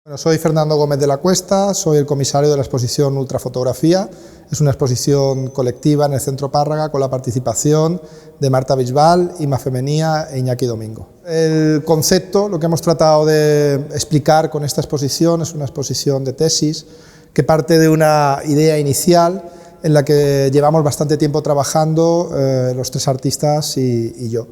Bueno, soy Fernando Gómez de la Cuesta, soy el comisario de la exposición Ultrafotografía. Es una exposición colectiva en el Centro Párraga con la participación de Marta Bisbal, Ima Femenía e Iñaki Domingo. El concepto, lo que hemos tratado de explicar con esta exposición, es una exposición de tesis que parte de una idea inicial en la que llevamos bastante tiempo trabajando los tres artistas y yo.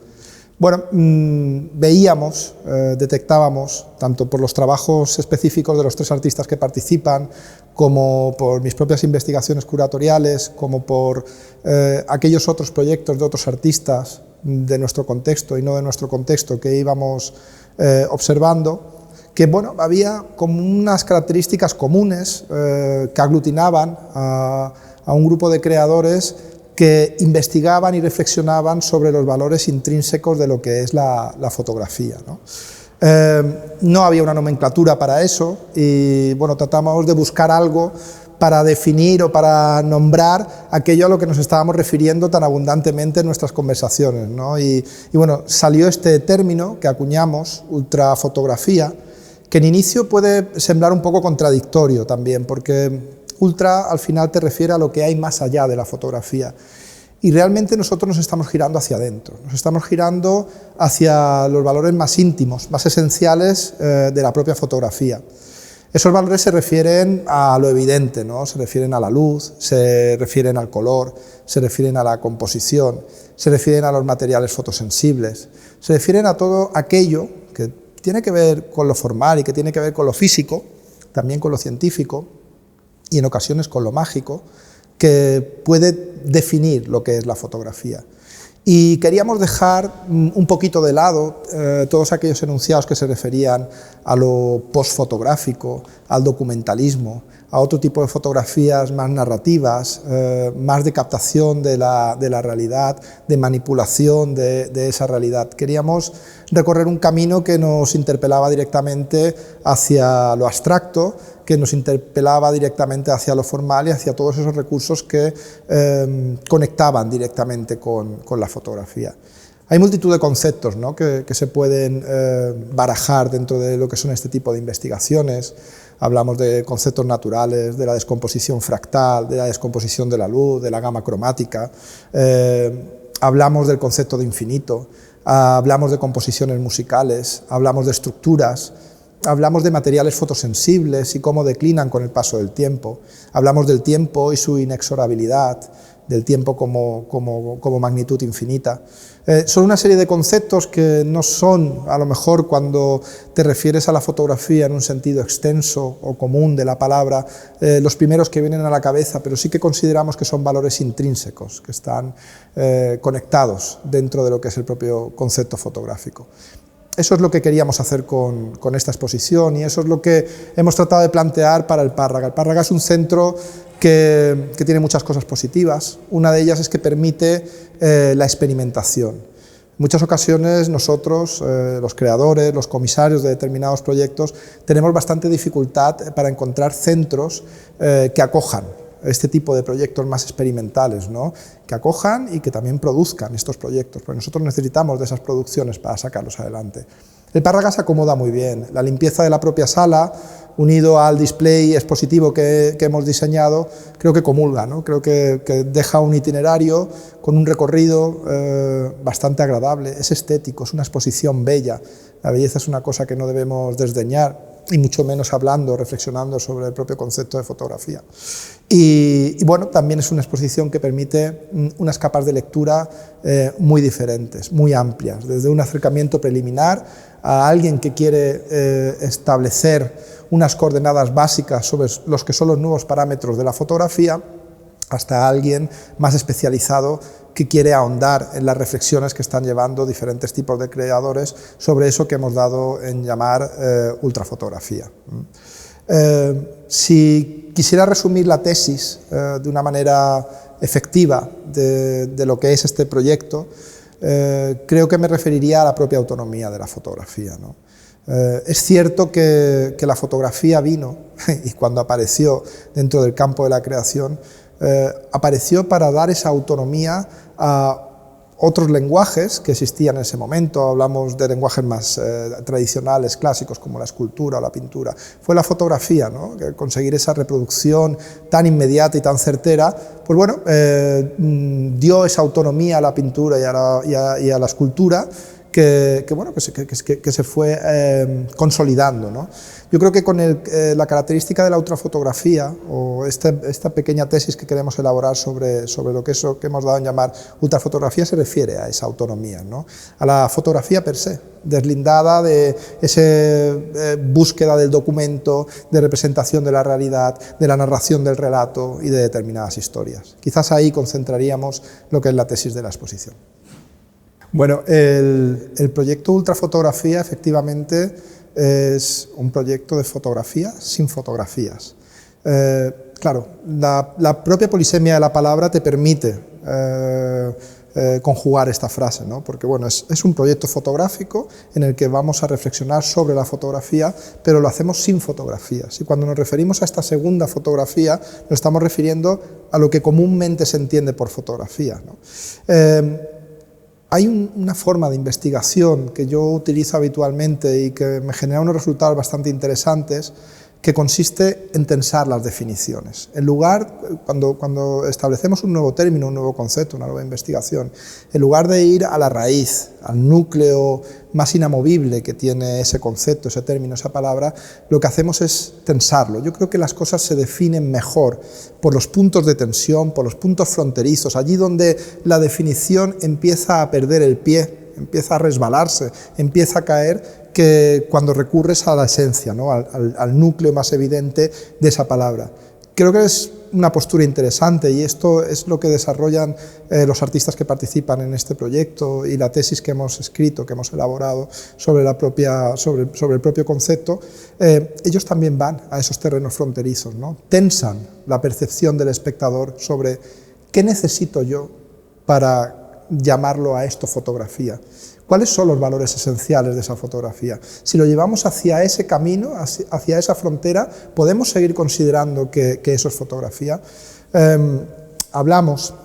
Bueno, veíamos, detectábamos, tanto por los trabajos específicos de los tres artistas que participan, como por mis propias investigaciones curatoriales, como por aquellos otros proyectos de otros artistas de nuestro contexto y no de nuestro contexto que íbamos observando, que bueno, había como unas características comunes que aglutinaban a un grupo de creadores que investigaban y reflexionaban sobre los valores intrínsecos de lo que es la fotografía, ¿no? No había una nomenclatura para eso y bueno, tratamos de buscar algo para definir o para nombrar aquello a lo que nos estábamos refiriendo tan abundantemente en nuestras conversaciones, ¿no? Y bueno, salió este término que acuñamos, ultrafotografía, que en inicio puede sembrar un poco contradictorio también, porque ultra al final te refiere a lo que hay más allá de la fotografía y realmente nosotros nos estamos girando hacia adentro, nos estamos girando hacia los valores más íntimos, más esenciales de la propia fotografía. Esos valores se refieren a lo evidente, ¿no? Se refieren a la luz, se refieren al color, se refieren a la composición, se refieren a los materiales fotosensibles, se refieren a todo aquello que tiene que ver con lo formal y que tiene que ver con lo físico, también con lo científico, y en ocasiones con lo mágico, que puede definir lo que es la fotografía. Y queríamos dejar un poquito de lado todos aquellos enunciados que se referían a lo postfotográfico, al documentalismo, a otro tipo de fotografías más narrativas, más de captación de la realidad, de manipulación de esa realidad. Queríamos recorrer un camino que nos interpelaba directamente hacia lo abstracto, que nos interpelaba directamente hacia lo formal y hacia todos esos recursos que conectaban directamente con la fotografía. Hay multitud de conceptos, ¿no?, que se pueden barajar dentro de lo que son este tipo de investigaciones. Hablamos de conceptos naturales, de la descomposición fractal, de la descomposición de la luz, de la gama cromática. Hablamos del concepto de infinito, hablamos de composiciones musicales, hablamos de estructuras, hablamos de materiales fotosensibles y cómo declinan con el paso del tiempo, hablamos del tiempo y su inexorabilidad, del tiempo como magnitud infinita. Son una serie de conceptos que no son, a lo mejor cuando te refieres a la fotografía en un sentido extenso o común de la palabra, los primeros que vienen a la cabeza, pero sí que consideramos que son valores intrínsecos, que están conectados dentro de lo que es el propio concepto fotográfico. Eso es lo que queríamos hacer con esta exposición y eso es lo que hemos tratado de plantear para el Párraga. El Párraga es un centro que tiene muchas cosas positivas. Una de ellas es que permite la experimentación. En muchas ocasiones nosotros, los creadores, los comisarios de determinados proyectos, tenemos bastante dificultad para encontrar centros que acojan este tipo de proyectos más experimentales, ¿no?, que acojan y que también produzcan estos proyectos, porque nosotros necesitamos de esas producciones para sacarlos adelante. El Párraga se acomoda muy bien, la limpieza de la propia sala, unido al display expositivo que hemos diseñado, creo que comulga, ¿no? Creo que deja un itinerario con un recorrido bastante agradable, es estético, es una exposición bella. La belleza es una cosa que no debemos desdeñar, y mucho menos hablando, reflexionando sobre el propio concepto de fotografía. Y bueno, también es una exposición que permite unas capas de lectura muy diferentes, muy amplias, desde un acercamiento preliminar a alguien que quiere establecer unas coordenadas básicas sobre los que son los nuevos parámetros de la fotografía, hasta alguien más especializado que quiere ahondar en las reflexiones que están llevando diferentes tipos de creadores sobre eso que hemos dado en llamar ultrafotografía. Si quisiera resumir la tesis de una manera efectiva de lo que es este proyecto, creo que me referiría a la propia autonomía de la fotografía, ¿no? Es cierto que la fotografía vino, y cuando apareció dentro del campo de la creación, apareció para dar esa autonomía a otros lenguajes que existían en ese momento, hablamos de lenguajes más tradicionales, clásicos, como la escultura o la pintura, fue la fotografía, ¿no? Que conseguir esa reproducción tan inmediata y tan certera, pues bueno, dio esa autonomía a la pintura y a la escultura que se fue consolidando, ¿no? Yo creo que con la característica de la ultrafotografía, o esta pequeña tesis que queremos elaborar sobre lo que hemos dado en llamar ultrafotografía, se refiere a esa autonomía, ¿no? A la fotografía per se, deslindada de esa búsqueda del documento, de representación de la realidad, de la narración del relato y de determinadas historias. Quizás ahí concentraríamos lo que es la tesis de la exposición. Bueno, el proyecto Ultrafotografía efectivamente es un proyecto de fotografía sin fotografías. Claro, la propia polisemia de la palabra te permite conjugar esta frase, ¿no? Porque bueno, es un proyecto fotográfico en el que vamos a reflexionar sobre la fotografía, pero lo hacemos sin fotografías. Y cuando nos referimos a esta segunda fotografía, nos estamos refiriendo a lo que comúnmente se entiende por fotografía, ¿no? Hay una forma de investigación que yo utilizo habitualmente y que me genera unos resultados bastante interesantes, que consiste en tensar las definiciones. En lugar, cuando establecemos un nuevo término, un nuevo concepto, una nueva investigación, en lugar de ir a la raíz, al núcleo más inamovible que tiene ese concepto, ese término, esa palabra, lo que hacemos es tensarlo. Yo creo que las cosas se definen mejor por los puntos de tensión, por los puntos fronterizos, allí donde la definición empieza a perder el pie, empieza a resbalarse, empieza a caer, que cuando recurres a la esencia, ¿no? al núcleo más evidente de esa palabra. Creo que es una postura interesante y esto es lo que desarrollan los artistas que participan en este proyecto y la tesis que hemos escrito, que hemos elaborado sobre el propio concepto. Ellos también van a esos terrenos fronterizos, ¿no? Tensan la percepción del espectador sobre qué necesito yo para llamarlo a esto fotografía. ¿Cuáles son los valores esenciales de esa fotografía? Si lo llevamos hacia ese camino, hacia esa frontera, ¿podemos seguir considerando que eso es fotografía? Hablamos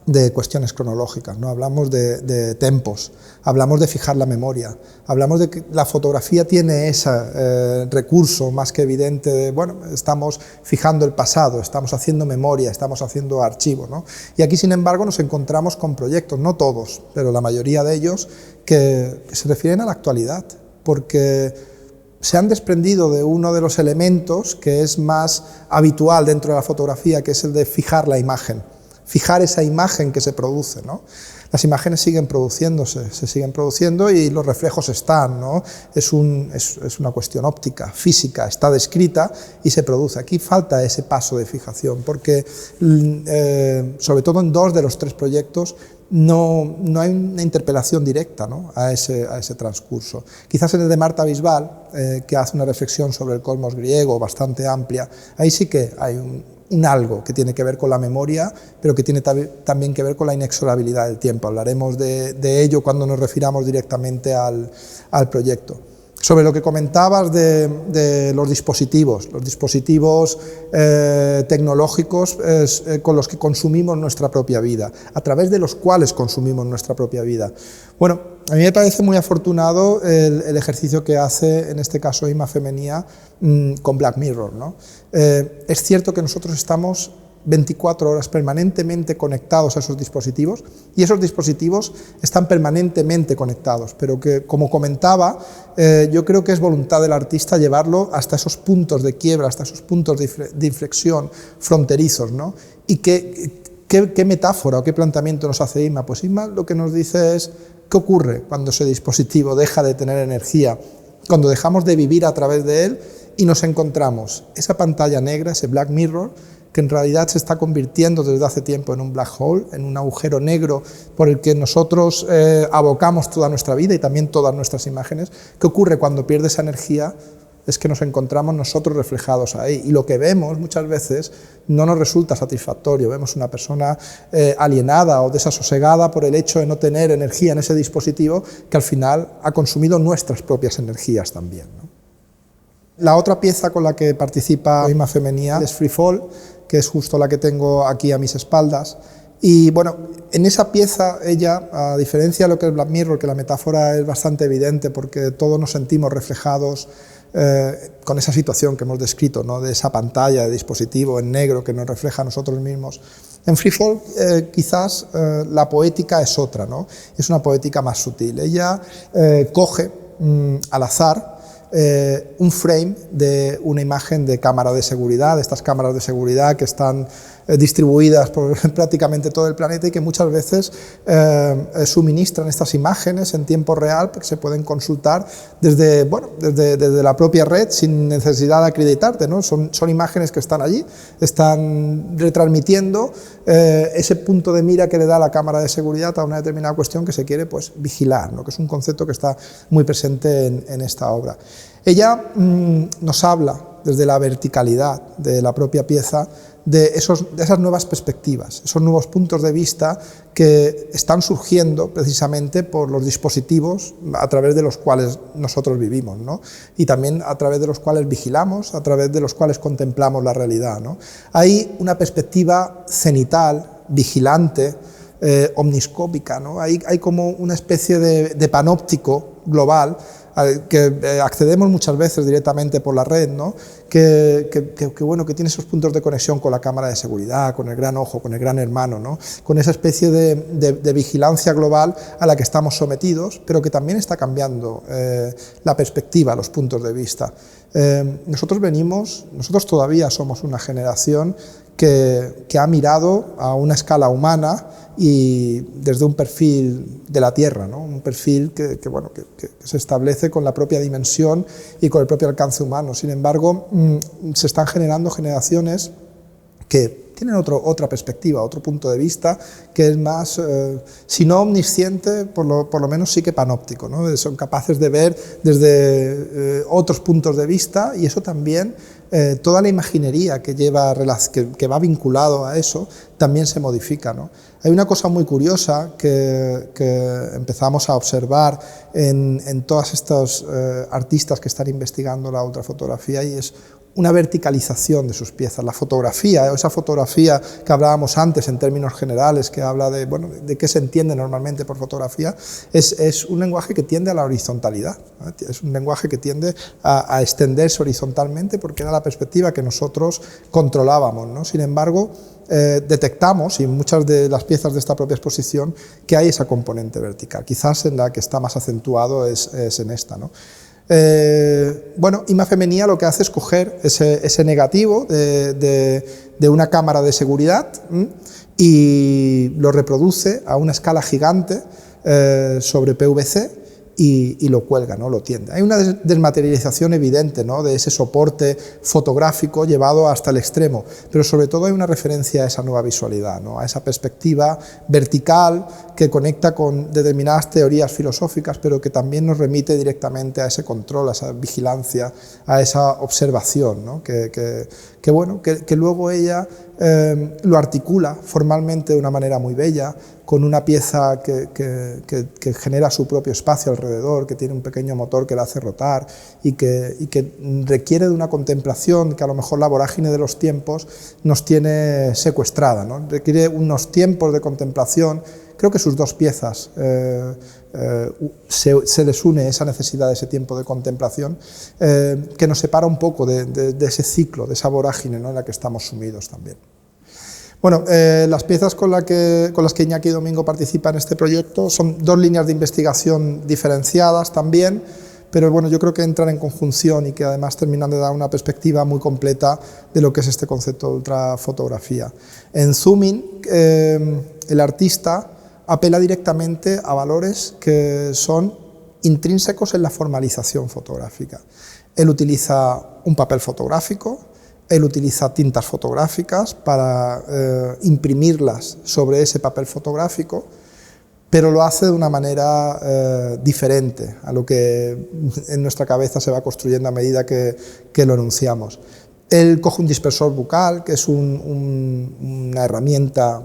de cuestiones cronológicas, ¿no? Hablamos de tempos, hablamos de fijar la memoria, hablamos de que la fotografía tiene ese recurso más que evidente de, bueno, estamos fijando el pasado, estamos haciendo memoria, estamos haciendo archivo, ¿no? Y aquí, sin embargo, nos encontramos con proyectos, no todos, pero la mayoría de ellos, que se refieren a la actualidad, porque se han desprendido de uno de los elementos que es más habitual dentro de la fotografía, que es el de fijar la imagen, fijar esa imagen que se produce, ¿no? Las imágenes siguen produciéndose, se siguen produciendo y los reflejos están, ¿no? Es una cuestión óptica, física, está descrita y se produce. Aquí falta ese paso de fijación, porque sobre todo en 2 de los 3 proyectos no hay una interpelación directa, ¿no? a ese transcurso. Quizás en el de Marta Bisbal, que hace una reflexión sobre el cosmos griego bastante amplia, ahí sí que hay un algo que tiene que ver con la memoria, pero que tiene también que ver con la inexorabilidad del tiempo. Hablaremos de ello cuando nos refiramos directamente al proyecto. Sobre lo que comentabas de los dispositivos tecnológicos con los que consumimos nuestra propia vida, a través de los cuales consumimos nuestra propia vida. Bueno, a mí me parece muy afortunado el ejercicio que hace, en este caso, Imma Femenía con Black Mirror, ¿no? Es cierto que nosotros estamos 24 horas permanentemente conectados a esos dispositivos y esos dispositivos están permanentemente conectados, pero que, como comentaba, yo creo que es voluntad del artista llevarlo hasta esos puntos de quiebra, hasta esos puntos de inflexión fronterizos, ¿no? Y ¿qué metáfora o qué planteamiento nos hace Imma? Pues Imma lo que nos dice es ¿qué ocurre cuando ese dispositivo deja de tener energía, cuando dejamos de vivir a través de él y nos encontramos esa pantalla negra, ese Black Mirror, que en realidad se está convirtiendo desde hace tiempo en un black hole, en un agujero negro por el que nosotros abocamos toda nuestra vida y también todas nuestras imágenes? ¿Qué ocurre cuando pierde esa energía? Es que nos encontramos nosotros reflejados ahí y lo que vemos muchas veces no nos resulta satisfactorio. Vemos una persona alienada o desasosegada por el hecho de no tener energía en ese dispositivo que al final ha consumido nuestras propias energías también, ¿no? La otra pieza con la que participa Imma Femenía es Free Fall, que es justo la que tengo aquí a mis espaldas, Y bueno, en esa pieza ella, a diferencia de lo que es Black Mirror, que la metáfora es bastante evidente porque todos nos sentimos reflejados con esa situación que hemos descrito, ¿no? De esa pantalla de dispositivo en negro que nos refleja a nosotros mismos. En Freefall quizás la poética es otra, ¿no? Es una poética más sutil. Ella coge al azar un frame de una imagen de cámara de seguridad, de estas cámaras de seguridad que están distribuidas por prácticamente todo el planeta y que muchas veces suministran estas imágenes en tiempo real porque se pueden consultar desde la propia red sin necesidad de acreditarte, ¿no? Son imágenes que están allí, están retransmitiendo ese punto de mira que le da la cámara de seguridad a una determinada cuestión que se quiere pues, vigilar, ¿no? Que es un concepto que está muy presente en esta obra. Ella nos habla desde la verticalidad de la propia pieza de esas nuevas perspectivas, esos nuevos puntos de vista que están surgiendo precisamente por los dispositivos a través de los cuales nosotros vivimos, ¿no? Y también a través de los cuales vigilamos, a través de los cuales contemplamos la realidad, ¿no? Hay una perspectiva cenital, vigilante, omniscópica, ¿no? Hay como una especie de panóptico global que accedemos muchas veces directamente por la red, ¿no? que tiene esos puntos de conexión con la cámara de seguridad, con el gran ojo, con el gran hermano, ¿no? Con esa especie de vigilancia global a la que estamos sometidos, pero que también está cambiando la perspectiva, los puntos de vista. Nosotros todavía somos una generación que ha mirado a una escala humana y desde un perfil de la Tierra, ¿no? Un perfil que se establece con la propia dimensión y con el propio alcance humano. Sin embargo, se están generando generaciones que tienen otra perspectiva, otro punto de vista, que es más, si no omnisciente, por lo menos sí que panóptico, ¿no? Son capaces de ver desde otros puntos de vista y eso también, toda la imaginería que va vinculado a eso, también se modifica, ¿no? Hay una cosa muy curiosa que empezamos a observar en todos estos artistas que están investigando la ultrafotografía y es una verticalización de sus piezas. La fotografía, esa fotografía que hablábamos antes en términos generales, que habla de qué se entiende normalmente por fotografía, es un lenguaje que tiende a la horizontalidad, ¿no? Es un lenguaje que tiende a extenderse horizontalmente porque era la perspectiva que nosotros controlábamos, ¿no? Sin embargo, detectamos, y en muchas de las piezas de esta propia exposición, que hay esa componente vertical. Quizás en la que está más acentuado es en esta, ¿no? Ima Femenía lo que hace es coger ese negativo de una cámara de seguridad y lo reproduce a una escala gigante sobre PVC y lo cuelga, ¿no? Lo tiende. Hay una desmaterialización evidente, ¿no? De ese soporte fotográfico llevado hasta el extremo, pero sobre todo hay una referencia a esa nueva visualidad, ¿no? A esa perspectiva vertical que conecta con determinadas teorías filosóficas, pero que también nos remite directamente a ese control, a esa vigilancia, a esa observación, ¿no? Que luego ella lo articula formalmente de una manera muy bella, con una pieza que genera su propio espacio alrededor, que tiene un pequeño motor que la hace rotar y que requiere de una contemplación que a lo mejor la vorágine de los tiempos nos tiene secuestrada, ¿no? Requiere unos tiempos de contemplación. Creo que sus dos piezas se les une esa necesidad de ese tiempo de contemplación que nos separa un poco de ese ciclo, de esa vorágine, ¿no? En la que estamos sumidos también. Bueno, las piezas con las que Iñaki Domingo participa en este proyecto son dos líneas de investigación diferenciadas también, pero bueno, yo creo que entran en conjunción y que además terminan de dar una perspectiva muy completa de lo que es este concepto de ultrafotografía. En Zooming, el artista apela directamente a valores que son intrínsecos en la formalización fotográfica. Él utiliza un papel fotográfico, él utiliza tintas fotográficas para imprimirlas sobre ese papel fotográfico, pero lo hace de una manera diferente a lo que en nuestra cabeza se va construyendo a medida que lo enunciamos. Él coge un dispersor bucal, que es una herramienta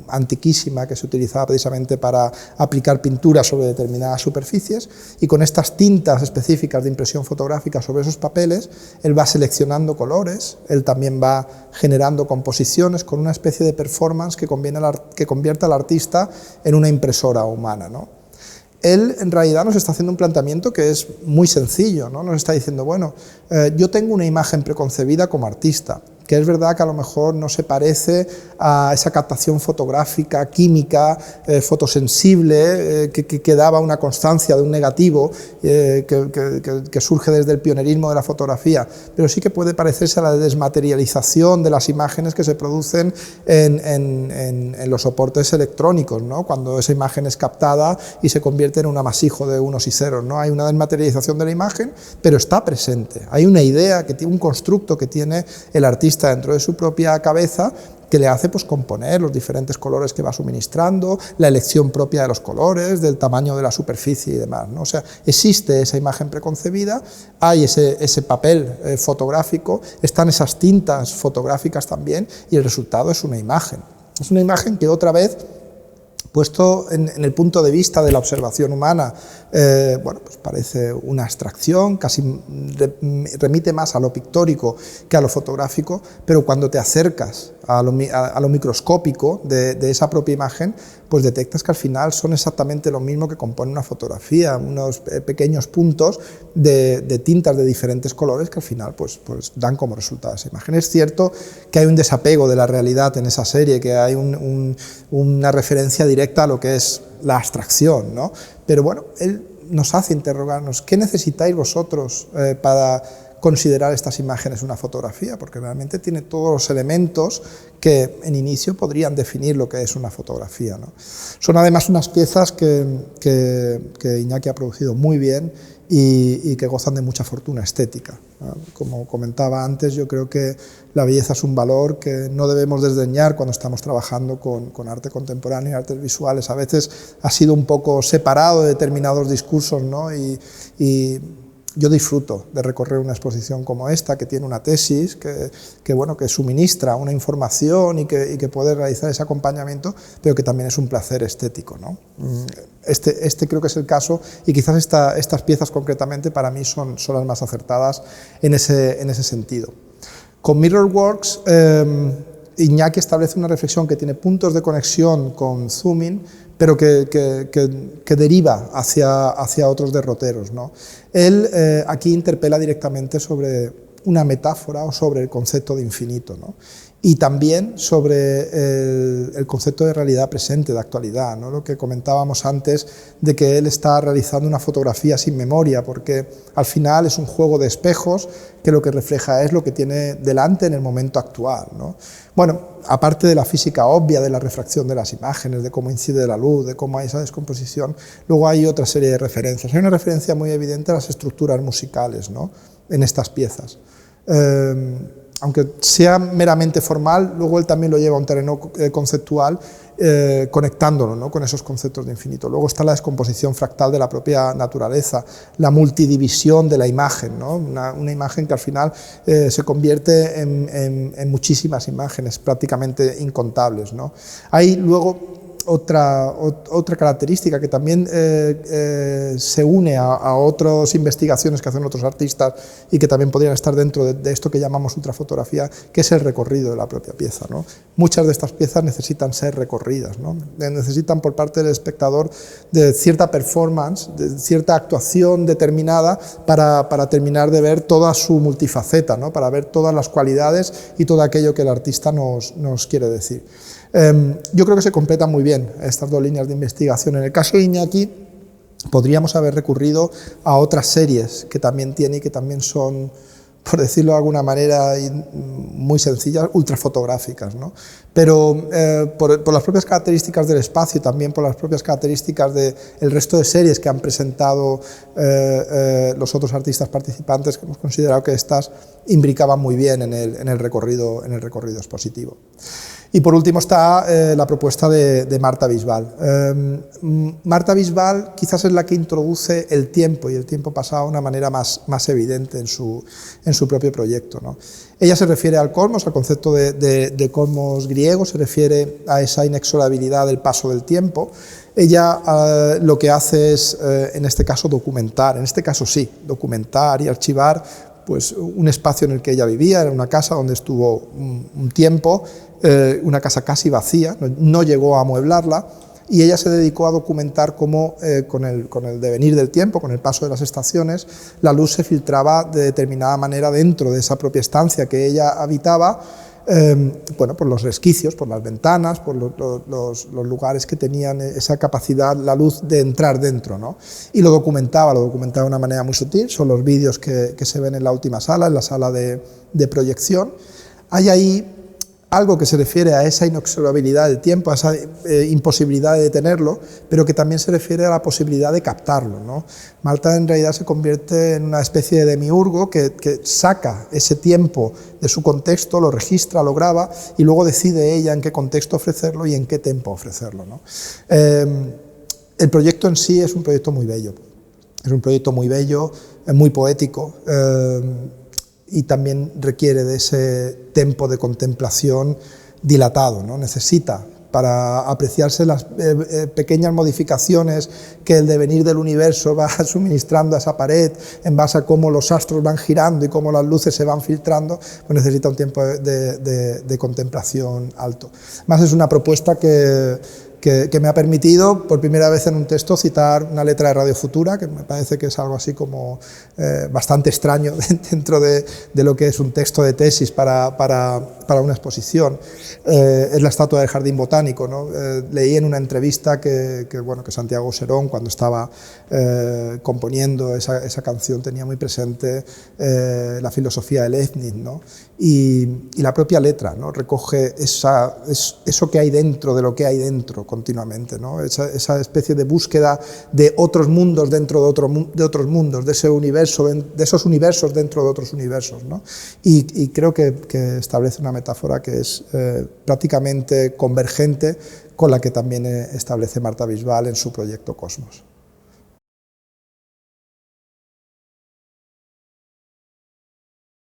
antiquísima que se utilizaba precisamente para aplicar pintura sobre determinadas superficies, y con estas tintas específicas de impresión fotográfica sobre esos papeles, él va seleccionando colores, él también va generando composiciones con una especie de performance que convierte al artista en una impresora humana, ¿no? Él en realidad nos está haciendo un planteamiento que es muy sencillo, ¿no? Nos está diciendo, bueno, yo tengo una imagen preconcebida como artista, que es verdad que a lo mejor no se parece a esa captación fotográfica, química, fotosensible, que daba una constancia de un negativo que surge desde el pionerismo de la fotografía, pero sí que puede parecerse a la desmaterialización de las imágenes que se producen en los soportes electrónicos, ¿no? Cuando esa imagen es captada y se convierte en un amasijo de unos y ceros, ¿no? Hay una desmaterialización de la imagen, pero está presente, hay una idea, un constructo que tiene el artista dentro de su propia cabeza, que le hace pues componer los diferentes colores que va suministrando, la elección propia de los colores, del tamaño de la superficie y demás, ¿no? O sea, existe esa imagen preconcebida, hay ese papel fotográfico, están esas tintas fotográficas también, y el resultado es una imagen. Es una imagen que otra vez, puesto en el punto de vista de la observación humana, bueno, pues parece una abstracción, casi remite más a lo pictórico que a lo fotográfico, pero cuando te acercas a lo microscópico de esa propia imagen, pues detectas que al final son exactamente lo mismo que compone una fotografía, unos pequeños puntos de tintas de diferentes colores que al final pues dan como resultado esa imagen. Es cierto que hay un desapego de la realidad en esa serie, que hay una referencia directa a lo que es la abstracción, ¿no? Pero bueno, él nos hace interrogarnos, ¿qué necesitáis vosotros para considerar estas imágenes una fotografía? Porque realmente tiene todos los elementos que en inicio podrían definir lo que es una fotografía, ¿no? Son además unas piezas que Iñaki ha producido muy bien y que gozan de mucha fortuna estética, ¿no? Como comentaba antes, yo creo que la belleza es un valor que no debemos desdeñar cuando estamos trabajando con arte contemporáneo y artes visuales. A veces ha sido un poco separado de determinados discursos, ¿no? Y yo disfruto de recorrer una exposición como esta, que tiene una tesis, que suministra una información y que puede realizar ese acompañamiento, pero que también es un placer estético, ¿no? Este creo que es el caso, y quizás estas piezas concretamente para mí son las más acertadas en ese sentido. Con Mirrorworks, Iñaki establece una reflexión que tiene puntos de conexión con Zooming, pero que deriva hacia otros derroteros, ¿no? Él aquí interpela directamente sobre una metáfora o sobre el concepto de infinito, ¿no? Y también sobre el concepto de realidad presente, de actualidad, ¿no? Lo que comentábamos antes de que él está realizando una fotografía sin memoria, porque al final es un juego de espejos que lo que refleja es lo que tiene delante en el momento actual, ¿no? Bueno, aparte de la física obvia de la refracción de las imágenes, de cómo incide la luz, de cómo hay esa descomposición, luego hay otra serie de referencias. Hay una referencia muy evidente a las estructuras musicales, ¿no? En estas piezas. Aunque sea meramente formal, luego él también lo lleva a un terreno conceptual, conectándolo, ¿no? Con esos conceptos de infinito. Luego está la descomposición fractal de la propia naturaleza, la multidivisión de la imagen, ¿no? Una imagen que al final se convierte en muchísimas imágenes, prácticamente incontables, ¿no? Hay luego otra característica que también se une a otras investigaciones que hacen otros artistas y que también podrían estar dentro de esto que llamamos ultrafotografía, que es el recorrido de la propia pieza, ¿no? Muchas de estas piezas necesitan ser recorridas, ¿no? Necesitan por parte del espectador de cierta performance, de cierta actuación determinada para terminar de ver toda su multifaceta, ¿no? Para ver todas las cualidades y todo aquello que el artista nos quiere decir. Yo creo que se completan muy bien estas dos líneas de investigación. En el caso de Iñaki, podríamos haber recurrido a otras series que también tiene y que también son, por decirlo de alguna manera muy sencillas, ultrafotográficas, ¿no? Pero por las propias características del espacio y también por las propias características del resto de series que han presentado los otros artistas participantes, que hemos considerado que estas imbricaban muy bien en el recorrido expositivo. Y por último está la propuesta de Marta Bisbal. Marta Bisbal quizás es la que introduce el tiempo y el tiempo pasado de una manera más evidente en su propio proyecto, ¿no? Ella se refiere al cosmos, al concepto de cosmos griego, se refiere a esa inexorabilidad del paso del tiempo. Ella lo que hace es, en este caso, documentar, en este caso sí, documentar y archivar pues, un espacio en el que ella vivía, era una casa donde estuvo un tiempo, una casa casi vacía, no llegó a amueblarla, y ella se dedicó a documentar cómo con el devenir del tiempo, con el paso de las estaciones, la luz se filtraba de determinada manera dentro de esa propia estancia que ella habitaba, bueno, por los resquicios, por las ventanas, por los lugares que tenían esa capacidad, la luz de entrar dentro, ¿no? Y lo documentaba de una manera muy sutil. Son los vídeos que se ven en la última sala, en la sala de proyección. Hay ahí algo que se refiere a esa inexorabilidad del tiempo, a esa imposibilidad de detenerlo, pero que también se refiere a la posibilidad de captarlo, ¿no? Marta en realidad se convierte en una especie de demiurgo que saca ese tiempo de su contexto, lo registra, lo graba y luego decide ella en qué contexto ofrecerlo y en qué tiempo ofrecerlo, ¿no? El proyecto en sí es un proyecto muy bello, muy poético, y también requiere de ese tiempo de contemplación dilatado, ¿no? Necesita, para apreciarse las pequeñas modificaciones que el devenir del universo va suministrando a esa pared, en base a cómo los astros van girando y cómo las luces se van filtrando, pues necesita un tiempo de contemplación alto. Además es una propuesta que me ha permitido por primera vez en un texto citar una letra de Radio Futura, que me parece que es algo así como bastante extraño dentro de lo que es un texto de tesis para una exposición. Es la estatua del Jardín Botánico, ¿no? Leí en una entrevista que Santiago Serón, cuando estaba componiendo esa canción, tenía muy presente la filosofía de Leibniz, ¿no? Y la propia letra, ¿no? Recoge eso que hay dentro de lo que hay dentro continuamente, ¿no? Esa especie de búsqueda de otros mundos dentro de otros mundos, de esos universos dentro de otros universos, ¿no? Y creo que establece una metáfora que es prácticamente convergente con la que también establece Marta Bisbal en su proyecto Cosmos.